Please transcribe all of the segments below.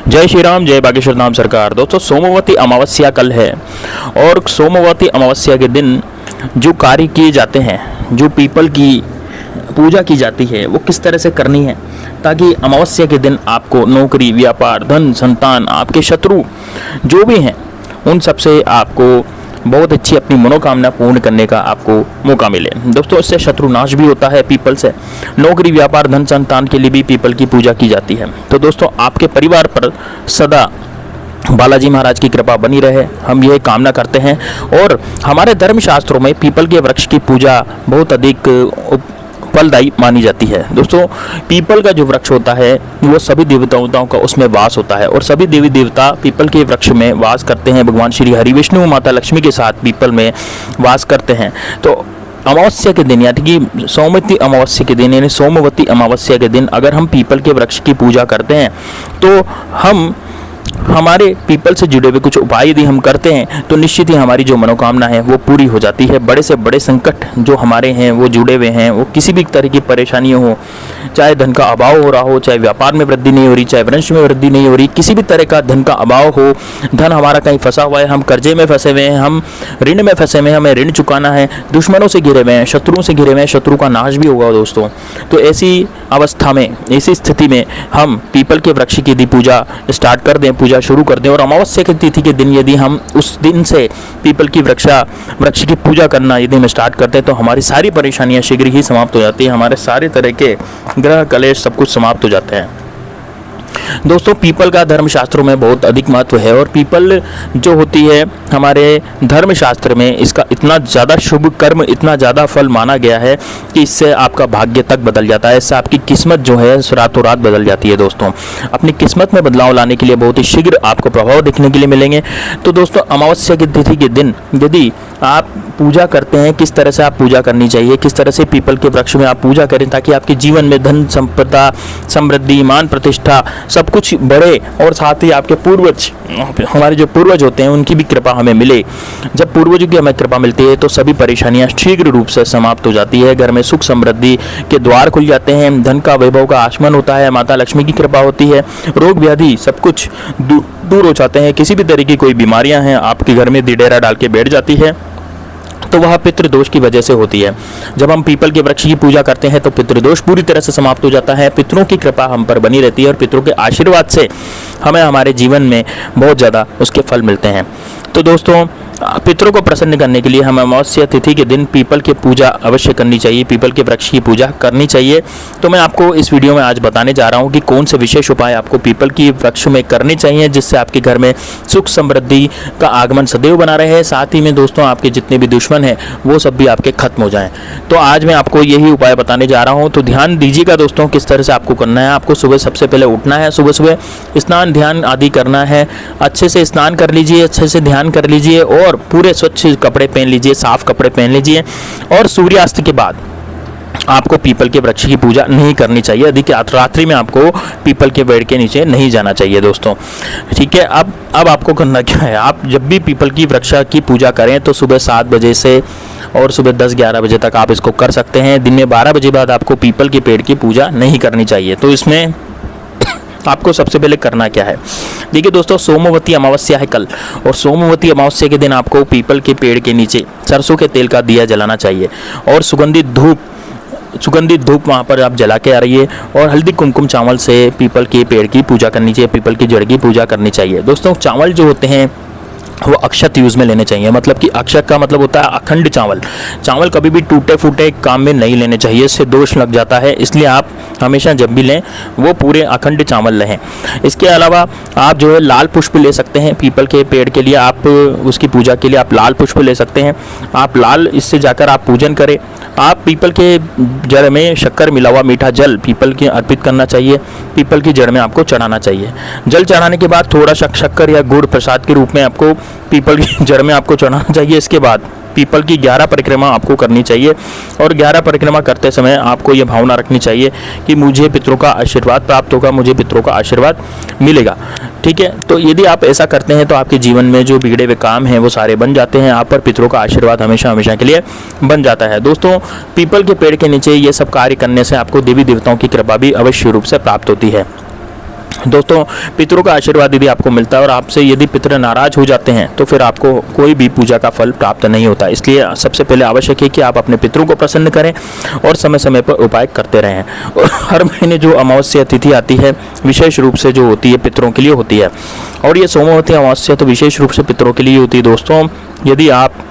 जय श्री राम, जय बागेश्वर धाम सरकार। दोस्तों, सोमवती अमावस्या कल है और सोमवती अमावस्या के दिन जो कार्य किए जाते हैं, जो पीपल की पूजा की जाती है, वो किस तरह से करनी है ताकि अमावस्या के दिन आपको नौकरी, व्यापार, धन, संतान, आपके शत्रु जो भी हैं उन सब से आपको बहुत अच्छी अपनी मनोकामना पूर्ण करने का आपको मौका मिले। दोस्तों, इससे शत्रु नाश भी होता है। पीपल से नौकरी, व्यापार, धन, संतान के लिए भी पीपल की पूजा की जाती है। तो दोस्तों, आपके परिवार पर सदा बालाजी महाराज की कृपा बनी रहे, हम यह कामना करते हैं। और हमारे धर्मशास्त्रों में पीपल के वृक्ष की पूजा बहुत अधिक फलदायी मानी जाती है। दोस्तों, पीपल का जो वृक्ष होता है वो सभी देवताओं का उसमें वास होता है और सभी देवी देवता पीपल के वृक्ष में वास करते हैं। भगवान श्री हरि विष्णु माता लक्ष्मी के साथ पीपल में वास करते हैं। तो अमावस्या के दिन यानी कि सोमवती अमावस्या के दिन यानी सोमवती अमावस्या के दिन अगर हम पीपल के वृक्ष की पूजा करते हैं तो हम हमारे पीपल से जुड़े हुए कुछ उपाय यदि हम करते हैं तो निश्चित ही हमारी जो मनोकामना है वो पूरी हो जाती है। बड़े से बड़े संकट जो हमारे हैं वो जुड़े हुए हैं, वो किसी भी तरह की परेशानियां हो, चाहे धन का अभाव हो रहा हो, चाहे व्यापार में वृद्धि नहीं हो रही, चाहे वंश में वृद्धि नहीं हो रही, किसी भी तरह का धन का अभाव हो, धन हमारा कहीं फंसा हुआ है, हम कर्जे में फंसे हुए हैं, हम ऋण में फंसे हुए हैं, हमें ऋण चुकाना है, दुश्मनों से घिरे हुए हैं, शत्रुओं से घिरे हुए हैं, शत्रु का नाश भी होगा। दोस्तों, तो ऐसी अवस्था में, ऐसी स्थिति में हम पीपल के वृक्ष की यदि पूजा स्टार्ट कर दें, पूजा शुरू कर दें और अमावस्या की तिथि के दिन यदि हम उस दिन से पीपल की वृक्ष की पूजा करना यदि हम स्टार्ट करते हैं तो हमारी सारी परेशानियां शीघ्र ही समाप्त हो जाती है। हमारे सारे तरह के ग्रह कलेश सब कुछ समाप्त हो जाते हैं। दोस्तों, पीपल का धर्मशास्त्रों में बहुत अधिक महत्व है और पीपल जो होती है हमारे धर्मशास्त्र में इसका इतना ज़्यादा शुभ कर्म, इतना ज़्यादा फल माना गया है कि इससे आपका भाग्य तक बदल जाता है, इससे आपकी किस्मत जो है रातों रात बदल जाती है। दोस्तों, अपनी किस्मत में बदलाव लाने के लिए बहुत ही शीघ्र आपको प्रभाव देखने के लिए मिलेंगे। तो दोस्तों, अमावस्या की तिथि के दिन यदि आप पूजा करते हैं, किस तरह से आप पूजा करनी चाहिए, किस तरह से पीपल के वृक्ष में आप पूजा करें ताकि आपके जीवन में धन, संपदा, समृद्धि, मान, प्रतिष्ठा सब कुछ बढ़े और साथ ही आपके पूर्वज, हमारे जो पूर्वज होते हैं उनकी भी कृपा हमें मिले। जब पूर्वजों की हमें कृपा मिलती है तो सभी परेशानियां शीघ्र रूप से समाप्त हो जाती है। घर में सुख समृद्धि के द्वार खुल जाते हैं, धन का वैभव का आगमन होता है, माता लक्ष्मी की कृपा होती है, रोग व्याधि सब कुछ दूर हो जाते हैं। किसी भी तरह की कोई बीमारियां हैं आपके घर में दिडेरा डाल के बैठ जाती है तो वह पितृदोष की वजह से होती है। जब हम पीपल के वृक्ष की पूजा करते हैं तो पितृदोष पूरी तरह से समाप्त हो जाता है, पितरों की कृपा हम पर बनी रहती है और पितरों के आशीर्वाद से हमें हमारे जीवन में बहुत ज़्यादा उसके फल मिलते हैं। तो दोस्तों, पितरों को प्रसन्न करने के लिए हम अमावस्या तिथि के दिन पीपल की पूजा अवश्य करनी चाहिए, पीपल के वृक्ष की पूजा करनी चाहिए। तो मैं आपको इस वीडियो में आज बताने जा रहा हूं कि कौन से विशेष उपाय आपको पीपल की वृक्ष में करने चाहिए जिससे आपके घर में सुख समृद्धि का आगमन सदैव बना रहे। साथ ही में दोस्तों, आपके जितने भी दुश्मन हैं वो सब भी आपके खत्म हो जाएं। तो आज मैं आपको यही उपाय बताने जा रहा हूँ। तो ध्यान दीजिएगा दोस्तों, किस तरह से आपको करना है। आपको सुबह सबसे पहले उठना है, सुबह सुबह स्नान ध्यान आदि करना है। अच्छे से स्नान कर लीजिए, अच्छे से ध्यान कर लीजिए और पूरे स्वच्छ कपड़े पहन लीजिए, साफ कपड़े पहन लीजिए। और सूर्यास्त के बाद आपको पीपल के वृक्ष की पूजा नहीं करनी चाहिए। अधिक रात्रि में आपको पीपल के पेड़ के नीचे नहीं जाना चाहिए दोस्तों, ठीक है। अब आपको करना क्या है, आप जब भी पीपल की वृक्ष की पूजा करें तो सुबह 7 बजे से और सुबह 10-11 बजे तक आप इसको कर सकते हैं। दिन में 12 बजे बाद आपको पीपल के पेड़ की पूजा नहीं करनी चाहिए। तो इसमें आपको सबसे पहले करना क्या है, देखिए दोस्तों, सोमवती अमावस्या है कल और सोमवती अमावस्या के दिन आपको पीपल के पेड़ के नीचे सरसों के तेल का दिया जलाना चाहिए और सुगंधित धूप वहाँ पर आप जला के आ रही है और हल्दी कुमकुम चावल से पीपल के पेड़ की पूजा करनी चाहिए, पीपल की जड़ की पूजा करनी चाहिए। दोस्तों, चावल जो होते हैं वो अक्षत यूज़ में लेने चाहिए। मतलब कि अक्षत का मतलब होता है अखंड चावल। चावल कभी भी टूटे फूटे काम में नहीं लेने चाहिए, इससे दोष लग जाता है। इसलिए आप हमेशा जब भी लें वो पूरे अखंड चावल लें। इसके अलावा आप जो है लाल पुष्प ले सकते हैं पीपल के पेड़ के लिए, आप उसकी पूजा के लिए आप लाल पुष्प ले सकते हैं। आप लाल इससे जाकर आप पूजन करें। आप पीपल के जड़ में शक्कर मिला हुआ मीठा जल पीपल की अर्पित करना चाहिए, पीपल की जड़ में आपको चढ़ाना चाहिए। जल चढ़ाने के बाद थोड़ा सा शक्कर या गुड़ प्रसाद के रूप में आपको पीपल की जड़ में आपको चढ़ाना चाहिए। इसके बाद पीपल की 11 परिक्रमा आपको करनी चाहिए और 11 परिक्रमा करते समय आपको ये भावना रखनी चाहिए कि मुझे पितरों का आशीर्वाद प्राप्त होगा, मुझे पितरों का आशीर्वाद मिलेगा, ठीक है। तो यदि आप ऐसा करते हैं तो आपके जीवन में जो बिगड़े हुए काम हैं वो सारे बन जाते हैं, आप पर पितरों का आशीर्वाद हमेशा हमेशा के लिए बन जाता है। दोस्तों, पीपल के पेड़ के नीचे ये सब कार्य करने से आपको देवी देवताओं की कृपा भी अवश्य रूप से प्राप्त होती है। दोस्तों पितरों का आशीर्वाद यदि आपको मिलता है और आपसे यदि पितर नाराज हो जाते हैं तो फिर आपको कोई भी पूजा का फल प्राप्त नहीं होता। इसलिए सबसे पहले आवश्यक है कि आप अपने पितरों को प्रसन्न करें और समय समय पर उपाय करते रहें। और हर महीने जो अमावस्या तिथि आती है विशेष रूप से जो होती है पितरों के लिए होती है, और ये सोमवती अमावस्या तो विशेष रूप से पितरों के लिए होती है। दोस्तों यदि आप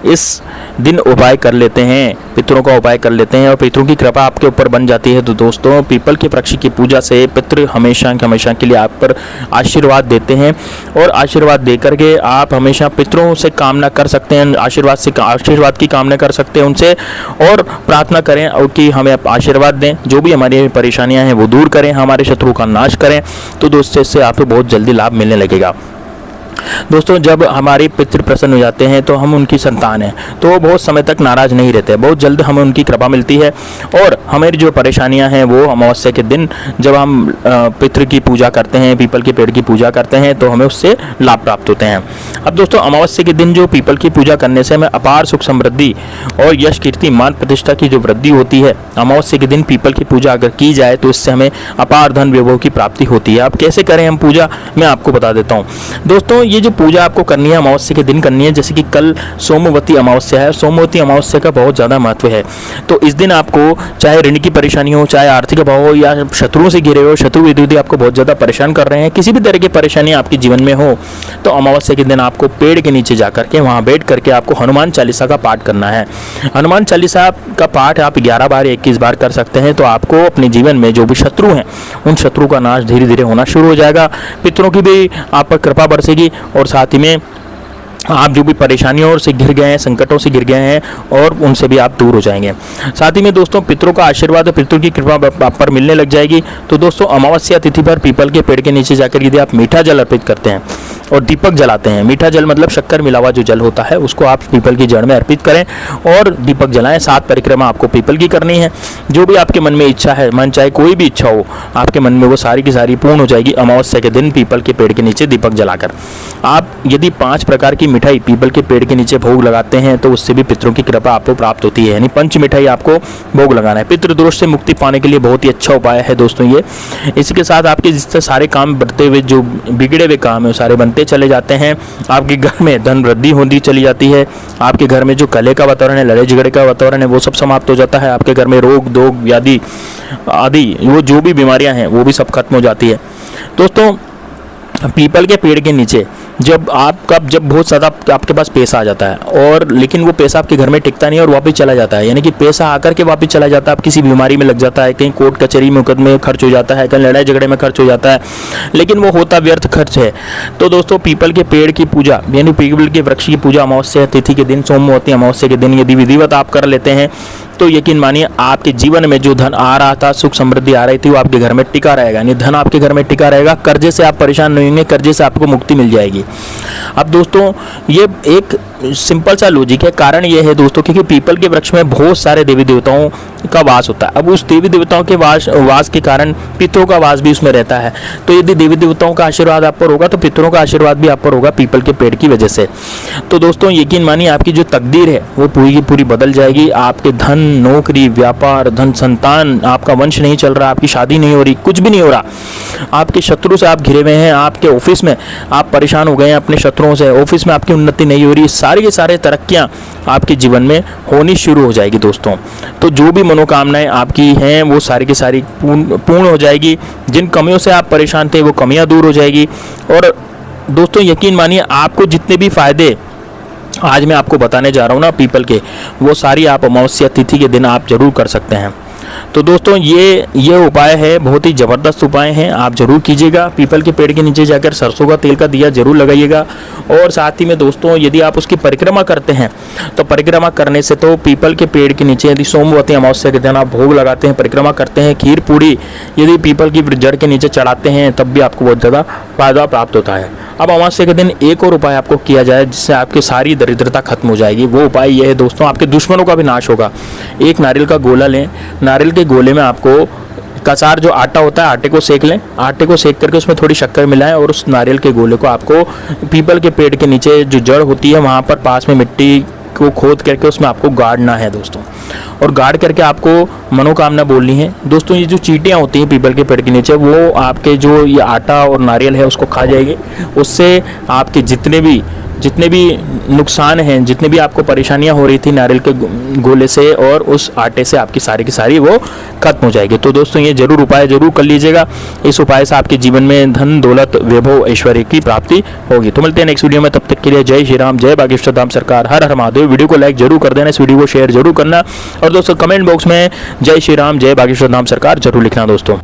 इस दिन उपाय कर लेते हैं, पितरों का उपाय कर लेते हैं और पितरों की कृपा आपके ऊपर बन जाती है, तो दोस्तों पीपल के वृक्ष की पूजा से पितृ हमेशा के लिए आप पर आशीर्वाद देते हैं और आशीर्वाद दे करके आप हमेशा पितरों से कामना कर सकते हैं, आशीर्वाद की कामना कर सकते हैं उनसे और प्रार्थना करें और कि हमें आप आशीर्वाद दें, जो भी हमारी परेशानियां हैं वो दूर करें, हमारे शत्रु का नाश करें। तो दोस्तों इससे आपको बहुत जल्दी लाभ मिलने लगेगा। दोस्तों जब हमारे पितृ प्रसन्न हो जाते हैं तो हम उनकी संतान हैं, तो वो बहुत समय तक नाराज नहीं रहते, बहुत जल्द हमें उनकी कृपा मिलती है और हमारी जो परेशानियां हैं वो अमावस्या के दिन जब हम पितृ की पूजा करते हैं, पीपल के पेड़ की पूजा करते हैं तो हमें उससे लाभ प्राप्त होते हैं। अब दोस्तों अमावस्या के दिन जो पीपल की पूजा करने से हमें अपार सुख समृद्धि और यश कीर्ति मान प्रतिष्ठा की जो वृद्धि होती है, अमावस्या के दिन पीपल की पूजा अगर की जाए तो इससे हमें अपार धन वैभव की प्राप्ति होती है। अब कैसे करें हम पूजा, मैं आपको बता देता हूँ। दोस्तों ये जो पूजा आपको करनी है अमावस्या के दिन करनी है, जैसे कि कल सोमवती अमावस्या है, सोमवती अमावस्या का बहुत ज़्यादा महत्व है। तो इस दिन आपको चाहे ऋण की परेशानी हो, चाहे आर्थिक अभाव हो या शत्रुओं से घिरे हो, शत्रु यदि आपको बहुत ज़्यादा परेशान कर रहे हैं, किसी भी तरह की परेशानी आपके जीवन में हो, तो अमावस्या के दिन आपको पेड़ के नीचे जाकर के वहाँ बैठ करके आपको हनुमान चालीसा का पाठ करना है। हनुमान चालीसा का पाठ आप 11 बार 21 बार कर सकते हैं, तो आपको अपने जीवन में जो भी शत्रु हैं उन शत्रु का नाश धीरे धीरे होना शुरू हो जाएगा, पितरों की भी आप पर कृपा बरसेगी और साथ ही में आप जो भी परेशानियों से घिर गए हैं, संकटों से घिर गए हैं और उनसे भी आप दूर हो जाएंगे। साथ ही में दोस्तों पितरों का आशीर्वाद और पितरों की कृपा आप पर मिलने लग जाएगी। तो दोस्तों अमावस्या तिथि पर पीपल के पेड़ के नीचे जाकर यदि आप मीठा जल अर्पित करते हैं और दीपक जलाते हैं, मीठा जल मतलब शक्कर मिला हुआ जो जल होता है उसको आप पीपल की जड़ में अर्पित करें और दीपक जलाएं। 7 परिक्रमा आपको पीपल की करनी है। जो भी आपके मन में इच्छा है, मन चाहे कोई भी इच्छा हो आपके मन में, वो सारी की सारी पूर्ण हो जाएगी अमावस्या के दिन पीपल के पेड़ के नीचे दीपक जलाकर। आप यदि 5 प्रकार की मिठाई पीपल के पेड़ के नीचे भोग लगाते हैं तो उससे भी पितरों की कृपा आपको प्राप्त होती है, यानी 5 मिठाई आपको भोग लगाना है। पितृ दोष से मुक्ति पाने के लिए बहुत ही अच्छा उपाय है दोस्तों ये। इसी के साथ आपके जिससे सारे काम बढ़ते हुए जो बिगड़े हुए काम है सारे बनते चले जाते हैं, आपके घर में धन वृद्धि होती चली जाती है, आपके घर में जो कलह का वातावरण है, लड़ाई झगड़े का वातावरण है वो सब समाप्त हो जाता है, आपके घर में रोग दोग व्याधि आदि वो जो भी बीमारियां हैं वो भी सब खत्म हो जाती है। दोस्तों पीपल के पेड़ के नीचे जब बहुत ज़्यादा आपके पास पैसा आ जाता है और लेकिन वो पैसा आपके घर में टिकता नहीं और वापस चला जाता है, यानी कि पैसा आकर के वापस चला जाता है, आप किसी बीमारी में लग जाता है, कहीं कोर्ट कचहरी मुकदमे खर्च हो जाता है, कहीं लड़ाई झगड़े में खर्च हो जाता है, लेकिन वो होता व्यर्थ खर्च है। तो दोस्तों पीपल के पेड़ की पूजा यानी पीपल के वृक्ष की पूजा अमावस्या तिथि के दिन, सोमवती अमावस्या के दिन यदि विधिवत आप कर लेते हैं तो यकीन मानिए आपके जीवन में जो धन आ रहा था, सुख समृद्धि आ रही थी, वो आपके घर में टिका रहेगा, यानी धन आपके घर में टिका रहेगा, कर्जे से आप परेशान नहीं होंगे, कर्जे से आपको मुक्ति मिल जाएगी। अब दोस्तों ये एक सिंपल सा लॉजिक है। कारण ये है दोस्तों क्योंकि पीपल के वृक्ष में बहुत सारे देवी देवताओं का वास होता है। अब उस देवी देवताओं के वास के कारण पितरों का वास भी उसमें रहता है। तो यदि देवी देवताओं का आशीर्वाद आप पर होगा तो पितरों का आशीर्वाद भी आप पर होगा पीपल के पेड़ की वजह से। तो दोस्तों यकीन मानिए आपकी जो तकदीर है वो पूरी की पूरी बदल जाएगी। आपके धन, नौकरी, व्यापार, धन, संतान, आपका वंश नहीं चल रहा, आपकी शादी नहीं हो रही, कुछ भी नहीं हो रहा, आपके शत्रु से आप घिरे हुए हैं, आपके ऑफिस में आप परेशान हो गए हैं अपने शत्रुओं से, ऑफिस में आपकी उन्नति नहीं हो रही, सारी के सारे तरक्कियां आपके जीवन में होनी शुरू हो जाएगी दोस्तों। तो जो भी मनोकामनाएं आपकी हैं वो सारी की सारी पूर्ण हो जाएगी। जिन कमियों से आप परेशान थे वो कमियां दूर हो जाएगी। और दोस्तों यकीन मानिए आपको जितने भी फायदे आज मैं आपको बताने जा रहा हूँ ना पीपल के, वो सारी आप अमावस्या तिथि के दिन आप जरूर कर सकते हैं। तो दोस्तों ये उपाय है, बहुत ही ज़बरदस्त उपाय हैं, आप जरूर कीजिएगा। पीपल के पेड़ के नीचे जाकर सरसों का तेल का दिया जरूर लगाइएगा। और साथ ही में दोस्तों यदि आप उसकी परिक्रमा करते हैं तो परिक्रमा करने से तो पीपल के पेड़ के नीचे यदि सोमवती अमावस्या के दिन आप भोग लगाते हैं, परिक्रमा करते हैं, खीर पूड़ी यदि पीपल की जड़ के नीचे चढ़ाते हैं तब भी आपको बहुत ज़्यादा फायदा प्राप्त होता है। अब अमावस्या के दिन एक और उपाय आपको किया जाए जिससे आपकी सारी दरिद्रता खत्म हो जाएगी। वो उपाय ये है दोस्तों, आपके दुश्मनों का भी नाश होगा। एक नारियल का गोला लें, नारियल के गोले में आपको कसार जो आटा होता है आटे को सेक लें, आटे को सेक करके उसमें थोड़ी शक्कर मिलाएं और उस नारियल के गोले को आपको पीपल के पेड़ के नीचे जो जड़ होती है वहाँ पर पास में मिट्टी को खोद करके उसमें आपको गाड़ना है दोस्तों, और गाड़ करके आपको मनोकामना बोलनी है। दोस्तों ये जो चींटियाँ होती हैं पीपल के पेड़ के नीचे, वो आपके जो ये आटा और नारियल है उसको खा जाएगी। उससे आपके जितने भी नुकसान हैं, जितने भी आपको परेशानियां हो रही थी नारियल के गोले से और उस आटे से, आपकी सारी की सारी वो खत्म हो जाएगी। तो दोस्तों ये जरूर उपाय जरूर कर लीजिएगा। इस उपाय से आपके जीवन में धन दौलत वैभव ऐश्वर्य की प्राप्ति होगी। तो मिलते हैं नेक्स्ट वीडियो में, तब तक के लिए जय श्री राम, जय बागेश्वर धाम सरकार, हर हर महादेव। वीडियो को लाइक जरूर कर देना, इस वीडियो को शेयर जरूर करना, और दोस्तों कमेंट बॉक्स में जय श्री राम, जय बागेश्वर धाम सरकार जरूर लिखना दोस्तों।